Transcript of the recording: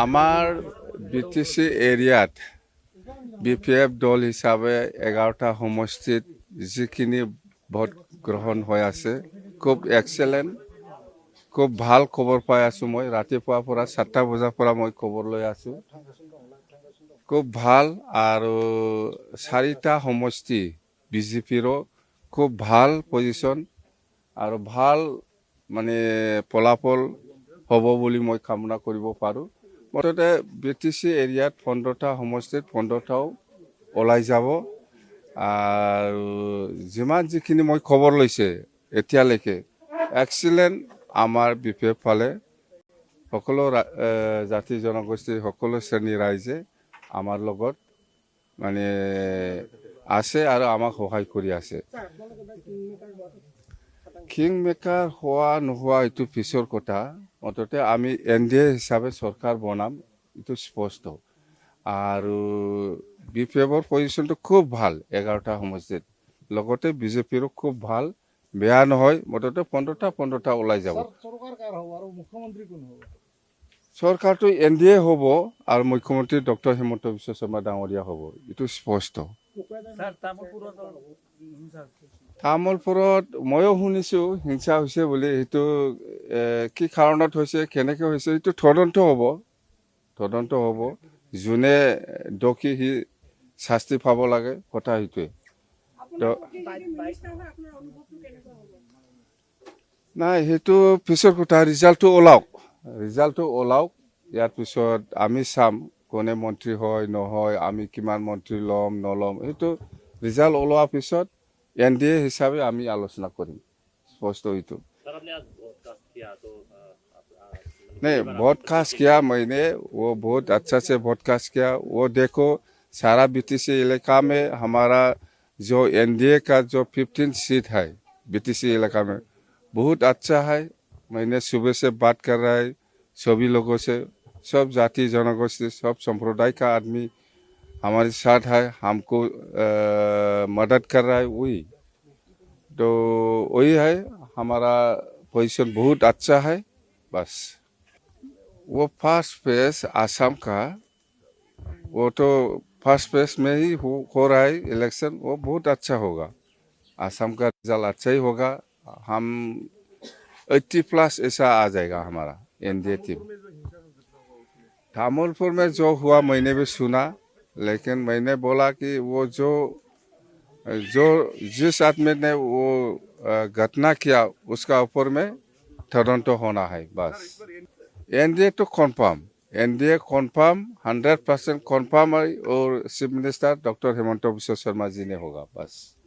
আমাৰ BTC এৰিয়াত BPF দল হিচাপে 11টা সমষ্টিত যিখিনি ভোট গ্ৰহণ হৈ আছে খুব এক্সেলেণ্ট, খুব ভাল খবৰ পাই আছোঁ। মই ৰাতিপুৱাৰ পৰা 7টা বজাৰ পৰা মই খবৰ লৈ আছোঁ। খুব ভাল আৰু 4টা সমষ্টি BJPৰো খুব ভাল পজিশ্যন আৰু ভাল মানে ফলাফল হ'ব বুলি মই কামনা কৰিব পাৰোঁ। মুঠতে BTC এৰিয়াত 15টা সমষ্টিত 15টাও ওলাই যাব আৰু যিখিনি মই খবৰ লৈছে এতিয়ালৈকে এক্সিলেণ্ট আমাৰ BPF ফালে সকলো জাতি জনগোষ্ঠীৰ সকলো শ্ৰেণীৰ ৰাইজে আমাৰ লগত মানে আছে আৰু আমাক সহায় কৰি আছে। কিং মেকাৰ হোৱা নোহোৱা এইটো পিছৰ কথা। মুঠতে আমি NDA হিচাপে চৰকাৰ বনাম, এইটো স্পষ্ট। আৰু BPFৰ পজিশ্যনটো খুব ভাল 11টা সমষ্টিত, লগতে BJPৰো খুব ভাল, বেয়া নহয়। মুঠতে 15টা ওলাই যাব। চৰকাৰটো NDA হ'ব আৰু মুখ্যমন্ত্ৰী ডক্টৰ হিমন্ত বিশ্ব শৰ্মা ডাঙৰীয়া হ'ব, এইটো স্পষ্ট। তামোলপুৰত ময়ো শুনিছোঁ হিংসা হৈছে বুলি। সেইটো কি কাৰণত হৈছে, কেনেকৈ হৈছে, সেইটো তদন্ত হ'ব। যোনে দোষী সি শাস্তি পাব লাগে, কথা সেইটোৱে। নাই, সেইটো পিছৰ কথা। ৰিজাল্টটো ওলাওক। ইয়াৰ পিছত আমি চাম কোনে মন্ত্ৰী হয় নহয়, আমি কিমান মন্ত্ৰী ল'ম নল'ম, সেইটো ৰিজাল্ট ওলোৱাৰ পিছত NDA হিসাবে আমি আলোচনা করিম, स्पष्ट हुई तो नहीं। वोडकास्ट किया मैंने, वो बहुत अच्छा से वोडकास्ट किया। वो देखो सारा BTC इलाका में हमारा जो NDA का जो 15 सीट है BTC इलाका में बहुत अच्छा है। मैंने सुबह से बात कर रहा है सभी लोगों से, सब जाति जनगोष्ठी सब संप्रदाय का आदमी हमारे साथ है, हमको मदद कर रहा है। वही है हमारा पोजीशन बहुत अच्छा है। बस वो फर्स्ट फेज आसाम का, वो तो फर्स्ट फेज में ही हो रहा है इलेक्शन, वो बहुत अच्छा होगा। आसाम का रिजल्ट अच्छा ही होगा। हम 80+ ऐसा आ जाएगा हमारा NDA टीम। तामुलपुर में जो हुआ मैंने भी सुना, लेकिन मैंने बोला कि वो जो जिस आदमी ने वो घटना किया उसका ऊपर में तदंत होना है बस। NDA तो कन्फर्म, NDA कन्फर्म 100% कन्फर्म है और chief minister doctor Himanta Biswa Sarma ji ने होगा बस।